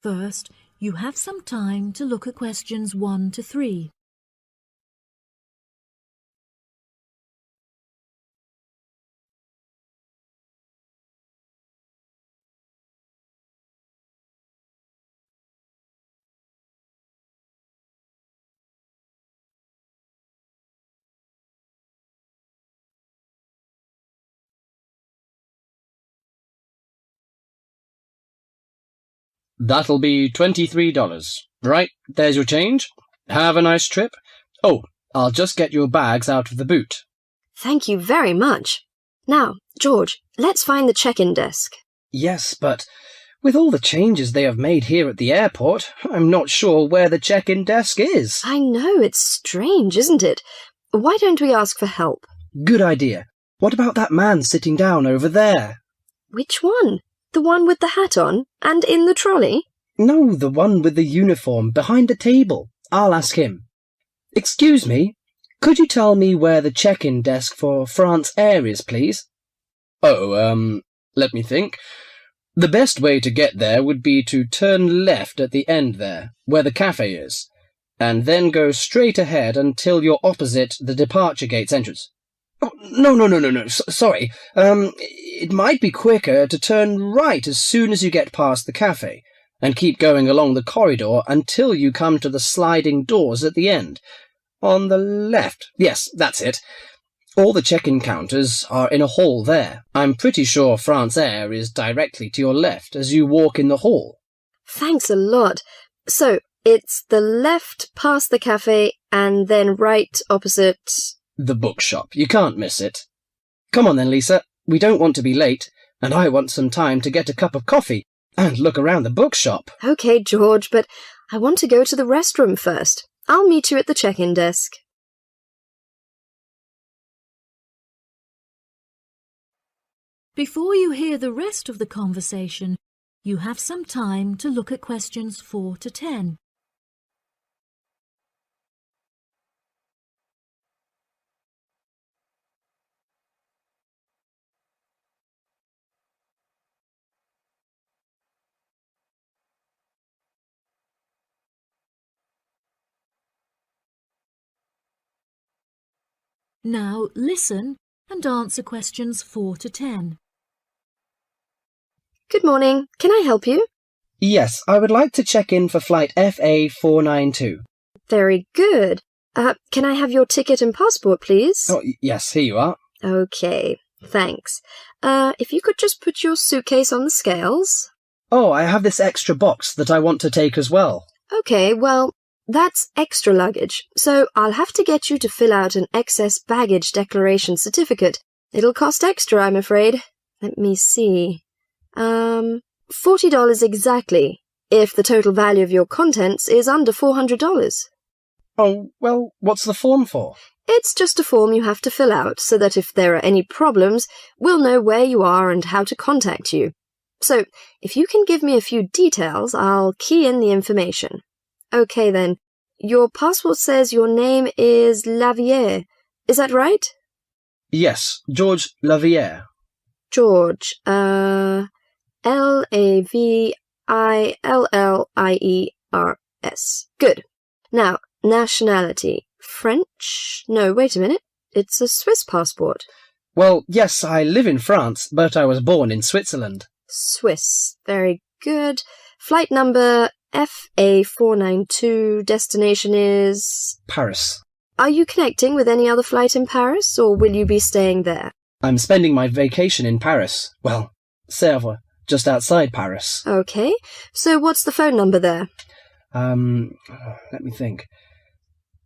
First, you have some time to look at questions 1 to 3. That'll be $23. Right, there's your change. Have a nice trip. Oh, I'll just get your bags out of the boot. Thank you very much. Now, George, let's find the check-in desk. Yes, but with all the changes they have made here at the airport, I'm not sure where the check-in desk is. I know, it's strange, isn't it? Why don't we ask for help? Good idea. What about that man sitting down over there? Which one? The one with the hat on and in the trolley? No, the one with the uniform behind the table. I'll ask him. Excuse me, could you tell me where the check-in desk for France Air is, please? Oh, let me think. The best way to get there would be to turn left at the end there, where the cafe is, and then go straight ahead until you're opposite the departure gates entrance. Oh, no, sorry. It might be quicker to turn right as soon as you get past the cafe, and keep going along the corridor until you come to the sliding doors at the end. On the left. Yes, that's it. All the check-in counters are in a hall there. I'm pretty sure France Air is directly to your left as you walk in the hall. Thanks a lot. So, it's the left past the cafe and then right opposite... The bookshop. You can't miss it. Come on then, Lisa. We don't want to be late, and I want some time to get a cup of coffee and look around the bookshop. OK, George, but I want to go to the restroom first. I'll meet you at the check-in desk. Before you hear the rest of the conversation, you have some time to look at questions 4 to 10. Now listen and answer questions 4 to 10. Good morning. Can I help you? Yes, I would like to check in for flight FA492. Very good. Can I have your ticket and passport, please? Oh, yes, here you are. OK, thanks. If you could just put your suitcase on the scales. Oh, I have this extra box that I want to take as well. OK, well, that's extra luggage, so I'll have to get you to fill out an excess baggage declaration certificate. It'll cost extra, I'm afraid. Let me see. $40 exactly, if the total value of your contents is under $400. Oh, well, what's the form for? It's just a form you have to fill out so that if there are any problems, we'll know where you are and how to contact you. So, if you can give me a few details, I'll key in the information. OK then, your passport says your name is Lavier. Is that right? Yes, George Lavier. George, Lavillliers. Good. Now, nationality. French? No, wait a minute. It's a Swiss passport. Well, yes, I live in France, but I was born in Switzerland. Swiss. Very good. Flight number FA492. Destination is... Paris. Are you connecting with any other flight in Paris, or will you be staying there? I'm spending my vacation in Paris. Well, Sèvres, just outside Paris. OK. So what's the phone number there? Let me think.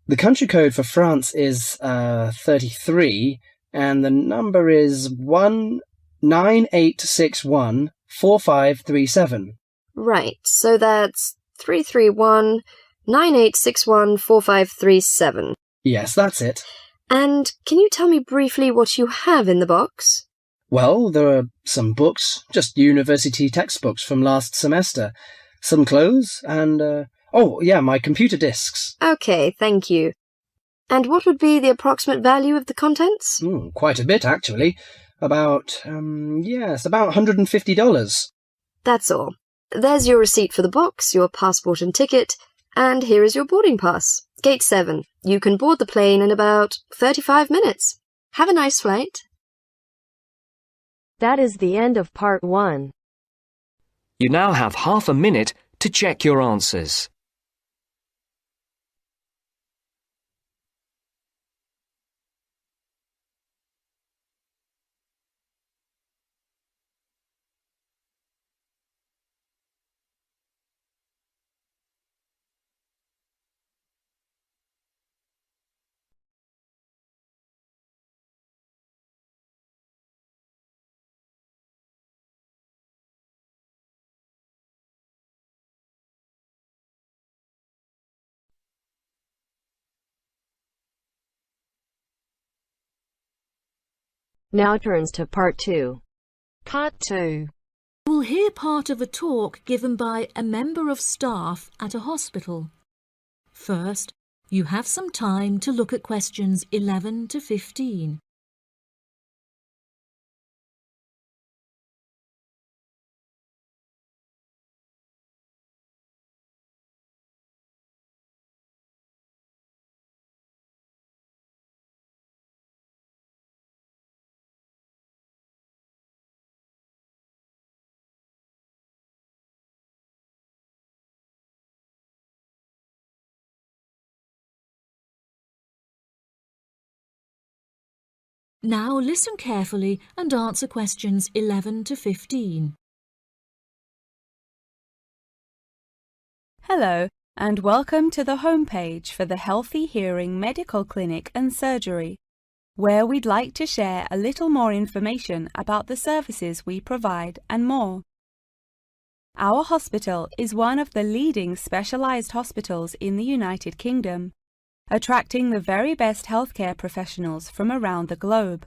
The country code for France is 33, and the number is 198614537. Right, so that's 331-9861-4537. Yes, that's it. And can you tell me briefly what you have in the box? Well, there are some books, just university textbooks from last semester, some clothes, and, my computer disks. OK, thank you. And what would be the approximate value of the contents? Quite a bit, actually. About $150. That's all. there's your receipt for the box, your passport and ticket, and here is your boarding pass. Gate 7. You can board the plane in about 35 minutes. Have a nice flight. That is the end of part 1. You now have half a minute to check your answers. Now turns to part 2. Part 2. You will hear part of a talk given by a member of staff at a hospital. First, you have some time to look at questions 11 to 15. Now listen carefully and answer questions 11 to 15. Hello, and welcome to the homepage for the Healthy Hearing Medical Clinic and Surgery, where we'd like to share a little more information about the services we provide and more. Our hospital is one of the leading specialised hospitals in the United Kingdom, attracting the very best healthcare professionals from around the globe.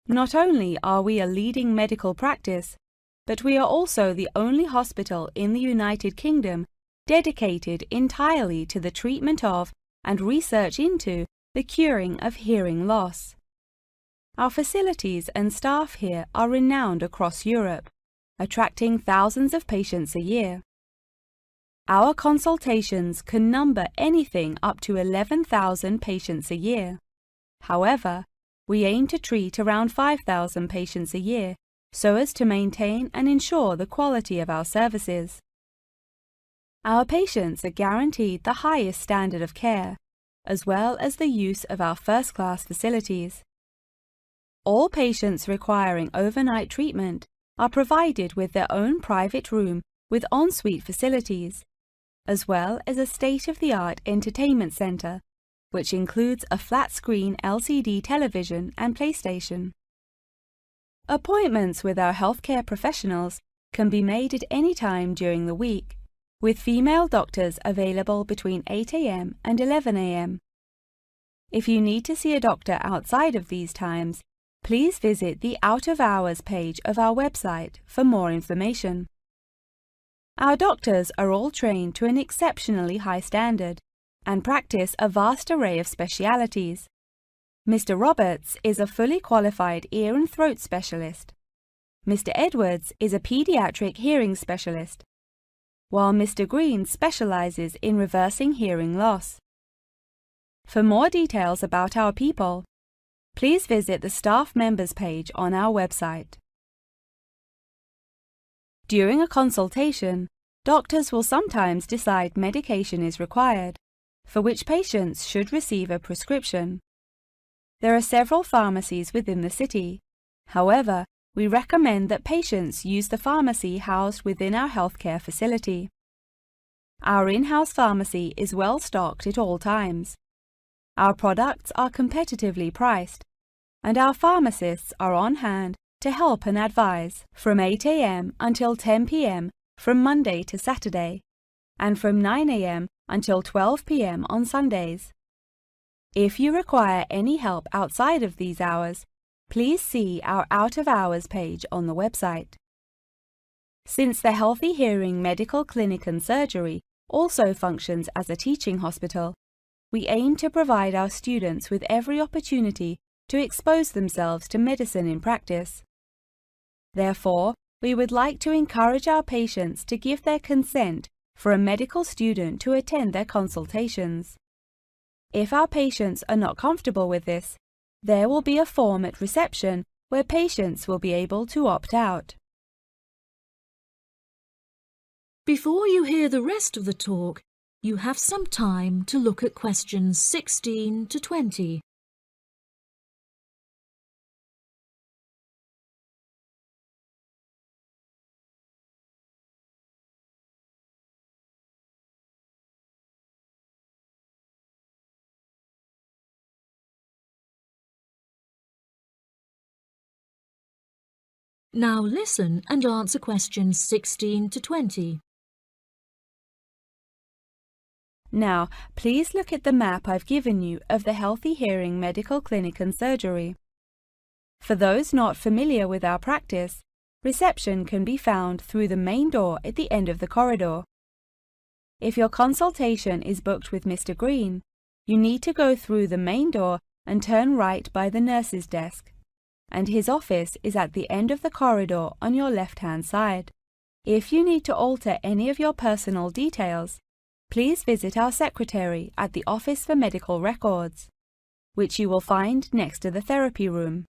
Not only are we a leading medical practice, but we are also the only hospital in the United Kingdom dedicated entirely to the treatment of and research into the curing of hearing loss. Our facilities and staff here are renowned across Europe, attracting thousands of patients a year. Our consultations can number anything up to 11,000 patients a year. However, we aim to treat around 5,000 patients a year so as to maintain and ensure the quality of our services. Our patients are guaranteed the highest standard of care, as well as the use of our first-class facilities. All patients requiring overnight treatment are provided with their own private room with ensuite facilities, as well as a state-of-the-art entertainment centre, which includes a flat-screen LCD television and PlayStation. Appointments with our healthcare professionals can be made at any time during the week, with female doctors available between 8 a.m. and 11 a.m. If you need to see a doctor outside of these times, please visit the Out of Hours page of our website for more information. Our doctors are all trained to an exceptionally high standard and practice a vast array of specialities. Mr. Roberts is a fully qualified ear and throat specialist. Mr. Edwards is a pediatric hearing specialist, while Mr. Green specializes in reversing hearing loss. For more details about our people, please visit the staff members page on our website. During a consultation, doctors will sometimes decide medication is required, for which patients should receive a prescription. There are several pharmacies within the city. However, we recommend that patients use the pharmacy housed within our healthcare facility. Our in-house pharmacy is well stocked at all times. Our products are competitively priced, and our pharmacists are on hand to help and advise from 8 a.m. until 10 p.m. from Monday to Saturday, and from 9 a.m. until 12 p.m. on Sundays. If you require any help outside of these hours, please see our Out of Hours page on the website. Since the Healthy Hearing Medical Clinic and Surgery also functions as a teaching hospital, we aim to provide our students with every opportunity to expose themselves to medicine in practice. Therefore, we would like to encourage our patients to give their consent for a medical student to attend their consultations. If our patients are not comfortable with this, there will be a form at reception where patients will be able to opt out. Before you hear the rest of the talk, you have some time to look at questions 16 to 20. Now listen and answer questions 16 to 20. Now, please look at the map I've given you of the Healthy Hearing Medical Clinic and Surgery. For those not familiar with our practice, reception can be found through the main door at the end of the corridor. If your consultation is booked with Mr. Green, you need to go through the main door and turn right by the nurse's desk, and his office is at the end of the corridor on your left-hand side. If you need to alter any of your personal details, please visit our secretary at the Office for Medical Records, which you will find next to the therapy room.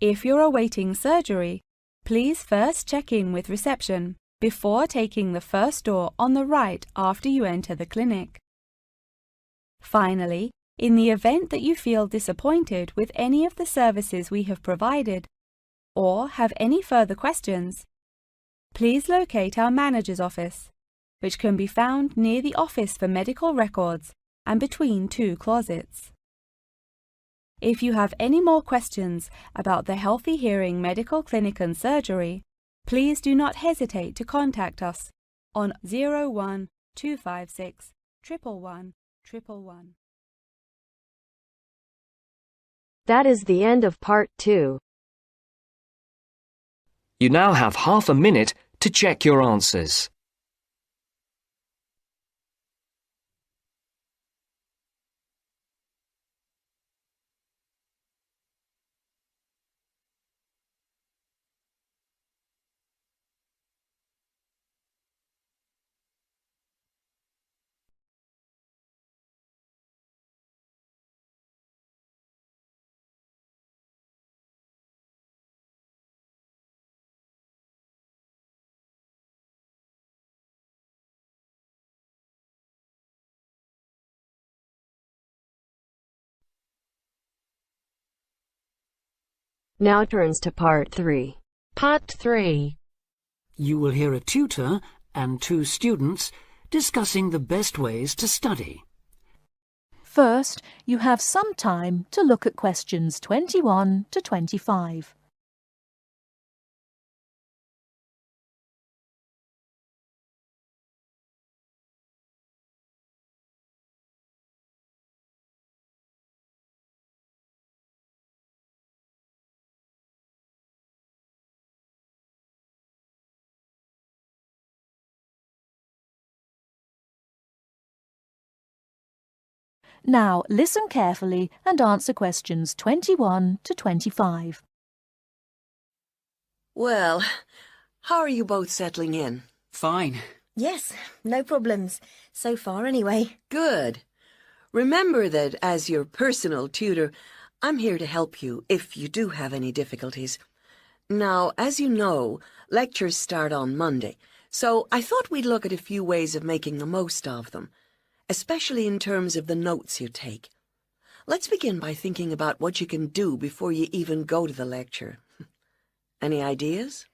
If you're awaiting surgery, please first check in with reception before taking the first door on the right after you enter the clinic. Finally, in the event that you feel disappointed with any of the services we have provided, or have any further questions, please locate our manager's office, which can be found near the Office for Medical Records and between two closets. If you have any more questions about the Healthy Hearing Medical Clinic and Surgery, please do not hesitate to contact us on 01 256 111 111. That is the end of part 2. You now have half a minute to check your answers. Now turns to part 3. Part 3. You will hear a tutor and 2 students discussing the best ways to study. First, you have some time to look at questions 21 to 25. Now listen carefully and answer questions 21 to 25. Well, how are you both settling in? Fine. Yes, no problems. So far, anyway. Good. Remember that as your personal tutor, I'm here to help you if you do have any difficulties. Now, as you know, lectures start on Monday, so I thought we'd look at a few ways of making the most of them, especially in terms of the notes you take. Let's begin by thinking about what you can do before you even go to the lecture. Any ideas?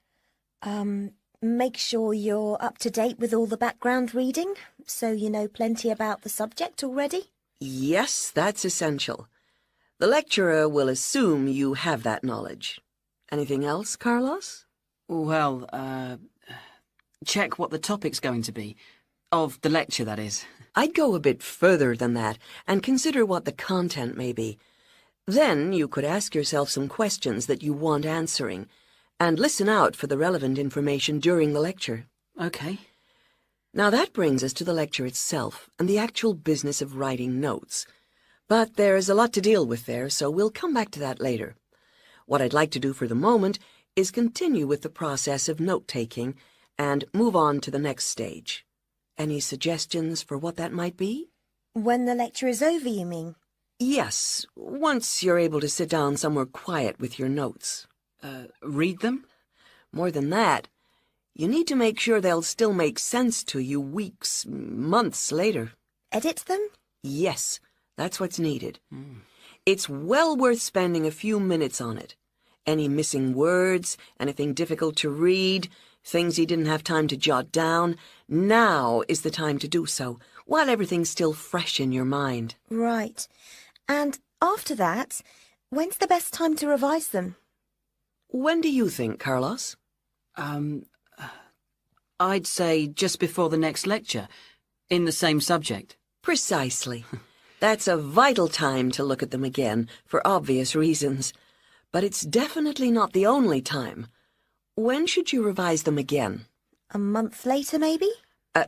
Make sure you're up to date with all the background reading, so you know plenty about the subject already. Yes, that's essential. The lecturer will assume you have that knowledge. Anything else, Carlos? Well, check what the topic's going to be. Of the lecture, that is. I'd go a bit further than that and consider what the content may be. Then you could ask yourself some questions that you want answering, and listen out for the relevant information during the lecture. Okay. Now that brings us to the lecture itself and the actual business of writing notes. But there's a lot to deal with there, so we'll come back to that later. What I'd like to do for the moment is continue with the process of note-taking and move on to the next stage. Any suggestions for what that might be? When the lecture is over, you mean? Yes, once you're able to sit down somewhere quiet with your notes. Read them? More than that, you need to make sure they'll still make sense to you weeks, months later. Edit them? Yes, that's what's needed. It's well worth spending a few minutes on it. Any missing words, anything difficult to read, things you didn't have time to jot down, now is the time to do so, while everything's still fresh in your mind. Right. And after that, when's the best time to revise them? When do you think, Carlos? I'd say just before the next lecture, in the same subject. Precisely. That's a vital time to look at them again, for obvious reasons. But it's definitely not the only time. When should you revise them again? A month later, maybe?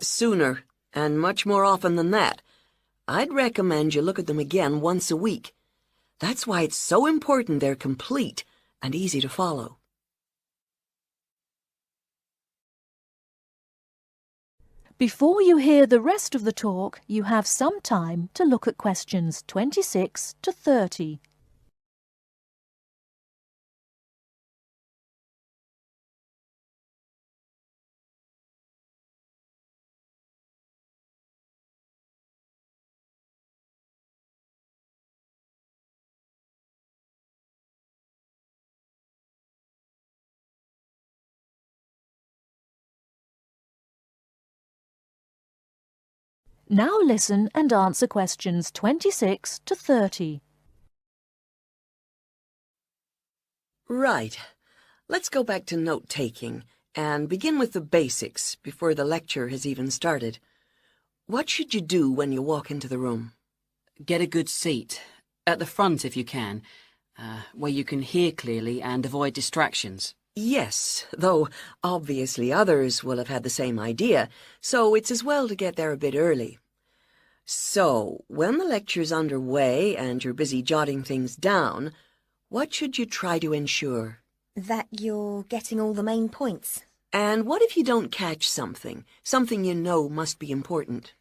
Sooner, and much more often than that. I'd recommend you look at them again once a week. That's why it's so important they're complete and easy to follow. Before you hear the rest of the talk, you have some time to look at questions 26 to 30. Now listen and answer questions 26 to 30. Right. Let's go back to note-taking and begin with the basics before the lecture has even started. What should you do when you walk into the room? Get a good seat, at the front if you can, where you can hear clearly and avoid distractions. Yes, though obviously others will have had the same idea, so it's as well to get there a bit early. So, when the lecture's underway and you're busy jotting things down, what should you try to ensure? That you're getting all the main points. And what if you don't catch something you know must be important?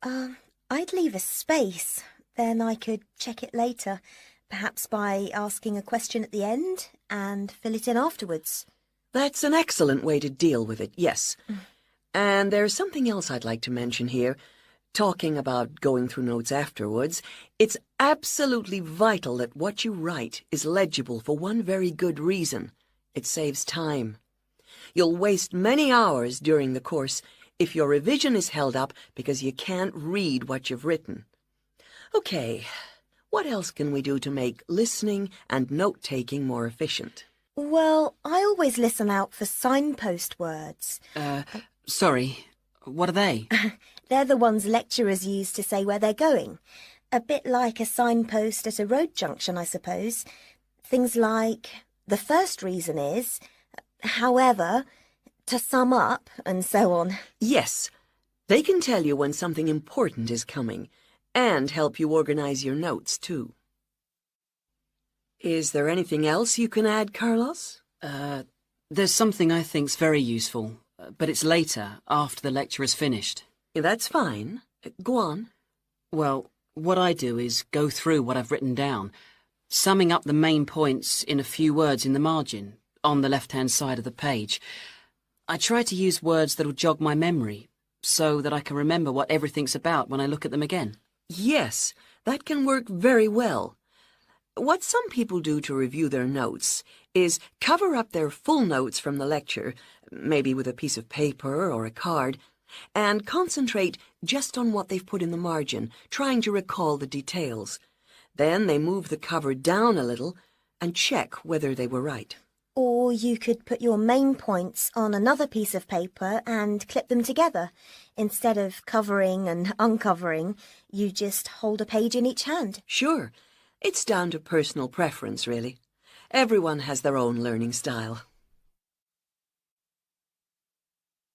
I'd leave a space. Then I could check it later. Perhaps by asking a question at the end and fill it in afterwards. That's an excellent way to deal with it, yes. And there's something else I'd like to mention here. Talking about going through notes afterwards, it's absolutely vital that what you write is legible for one very good reason. It saves time. You'll waste many hours during the course if your revision is held up because you can't read what you've written. Okay. What else can we do to make listening and note-taking more efficient? Well, I always listen out for signpost words. Sorry, what are they? They're the ones lecturers use to say where they're going. A bit like a signpost at a road junction, I suppose. Things like, the first reason is, however, to sum up, and so on. Yes, they can tell you when something important is coming. And help you organize your notes, too. Is there anything else you can add, Carlos? There's something I think's very useful, but it's later, after the lecture is finished. That's fine. Go on. Well, what I do is go through what I've written down, summing up the main points in a few words in the margin, on the left-hand side of the page. I try to use words that'll jog my memory, so that I can remember what everything's about when I look at them again. Yes, that can work very well. What some people do to review their notes is cover up their full notes from the lecture, maybe with a piece of paper or a card, and concentrate just on what they've put in the margin, trying to recall the details. Then they move the cover down a little and check whether they were right. Or you could put your main points on another piece of paper and clip them together. Instead of covering and uncovering, you just hold a page in each hand. Sure. It's down to personal preference, really. Everyone has their own learning style.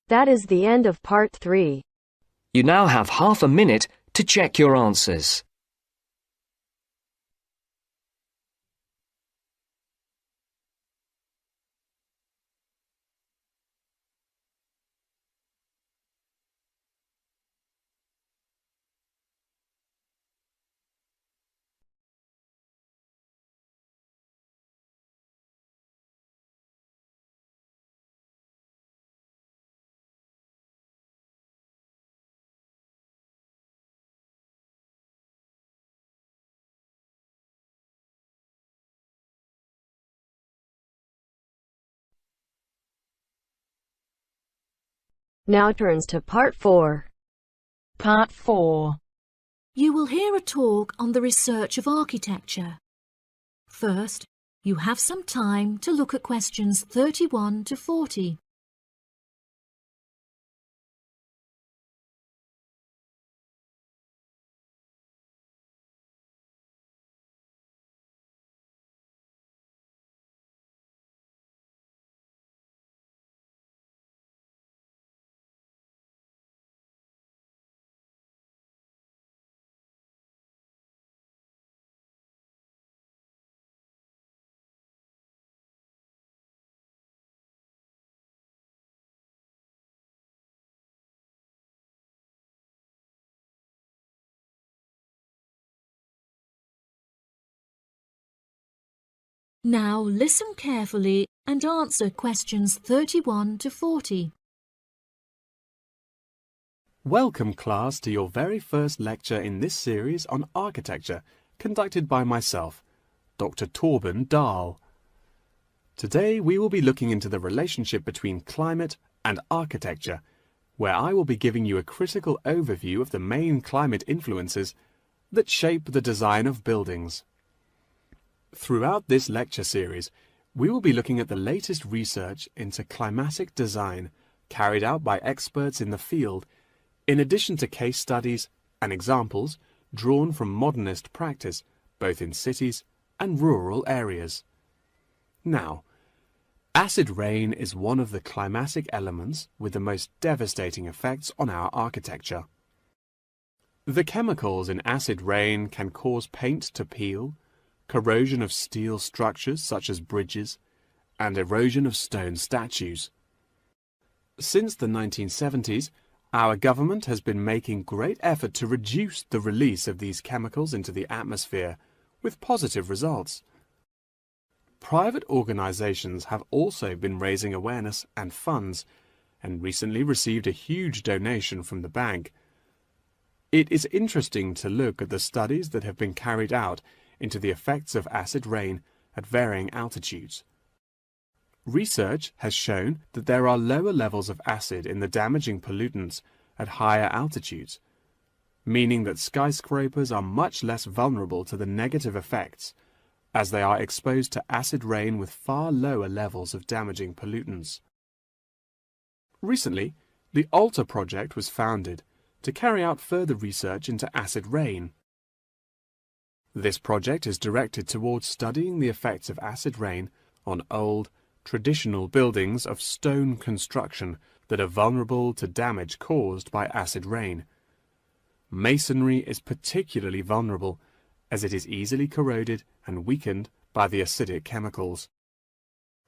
That is the end of part 3. You now have half a minute to check your answers. Now turns to Part 4. Part 4. You will hear a talk on the research of architecture. First, you have some time to look at questions 31 to 40. Now listen carefully and answer questions 31 to 40. Welcome, class, to your very first lecture in this series on architecture, conducted by myself, Dr. Torben Dahl. Today we will be looking into the relationship between climate and architecture, where I will be giving you a critical overview of the main climate influences that shape the design of buildings. Throughout this lecture series, we will be looking at the latest research into climatic design carried out by experts in the field, in addition to case studies and examples drawn from modernist practice, both in cities and rural areas. Now, acid rain is one of the climatic elements with the most devastating effects on our architecture. The chemicals in acid rain can cause paint to peel, corrosion of steel structures such as bridges, and erosion of stone statues. Since the 1970s, our government has been making great effort to reduce the release of these chemicals into the atmosphere, with positive results. Private organizations have also been raising awareness and funds, and recently received a huge donation from the bank. It is interesting to look at the studies that have been carried out into the effects of acid rain at varying altitudes. Research has shown that there are lower levels of acid in the damaging pollutants at higher altitudes, meaning that skyscrapers are much less vulnerable to the negative effects, as they are exposed to acid rain with far lower levels of damaging pollutants. Recently, the ALTA project was founded to carry out further research into acid rain. This project is directed towards studying the effects of acid rain on old, traditional buildings of stone construction that are vulnerable to damage caused by acid rain. Masonry is particularly vulnerable as it is easily corroded and weakened by the acidic chemicals.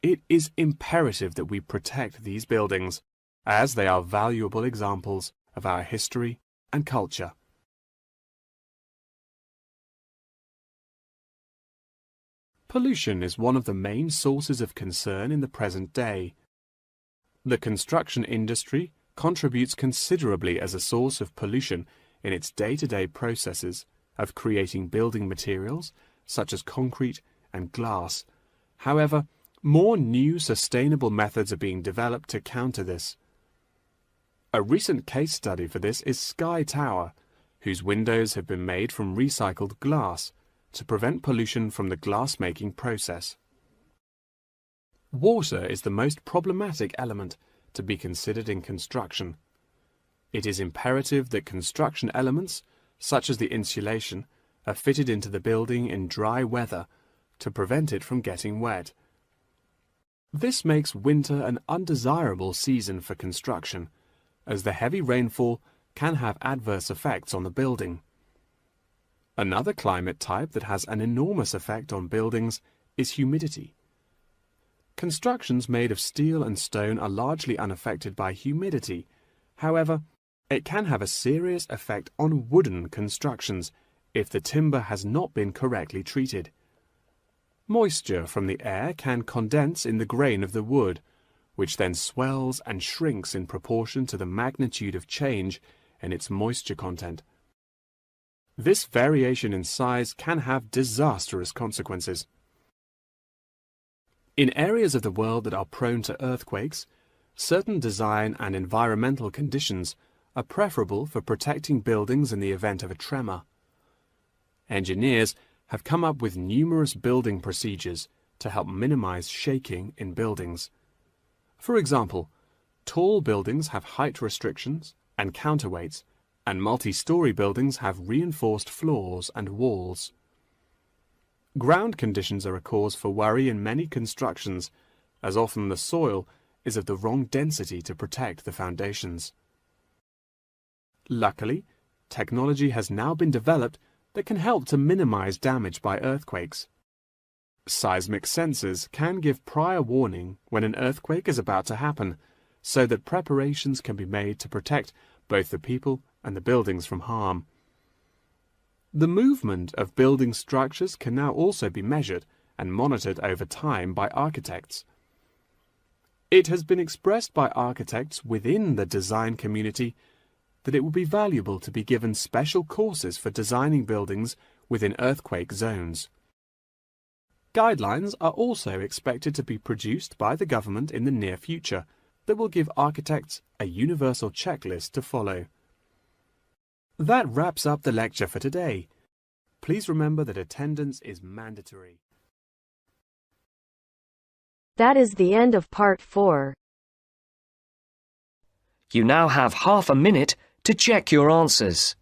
It is imperative that we protect these buildings, as they are valuable examples of our history and culture. Pollution is one of the main sources of concern in the present day. The construction industry contributes considerably as a source of pollution in its day-to-day processes of creating building materials such as concrete and glass. However, more new sustainable methods are being developed to counter this. A recent case study for this is Sky Tower, whose windows have been made from recycled glass to prevent pollution from the glass-making process. Water is the most problematic element to be considered in construction. It is imperative that construction elements, such as the insulation, are fitted into the building in dry weather to prevent it from getting wet. This makes winter an undesirable season for construction, as the heavy rainfall can have adverse effects on the building. Another climate type that has an enormous effect on buildings is humidity. Constructions made of steel and stone are largely unaffected by humidity. However, it can have a serious effect on wooden constructions if the timber has not been correctly treated. Moisture from the air can condense in the grain of the wood, which then swells and shrinks in proportion to the magnitude of change in its moisture content. This variation in size can have disastrous consequences. In areas of the world that are prone to earthquakes, certain design and environmental conditions are preferable for protecting buildings in the event of a tremor. Engineers have come up with numerous building procedures to help minimize shaking in buildings. For example, tall buildings have height restrictions and counterweights, and multi-story buildings have reinforced floors and walls. Ground conditions are a cause for worry in many constructions, as often the soil is of the wrong density to protect the foundations. Luckily, technology has now been developed that can help to minimize damage by earthquakes. Seismic sensors can give prior warning when an earthquake is about to happen, so that preparations can be made to protect both the people and the buildings from harm. The movement of building structures can now also be measured and monitored over time by architects. It has been expressed by architects within the design community that it would be valuable to be given special courses for designing buildings within earthquake zones. Guidelines are also expected to be produced by the government in the near future that will give architects a universal checklist to follow. That wraps up the lecture for today. Please remember that attendance is mandatory. That is the end of part 4. You now have half a minute to check your answers.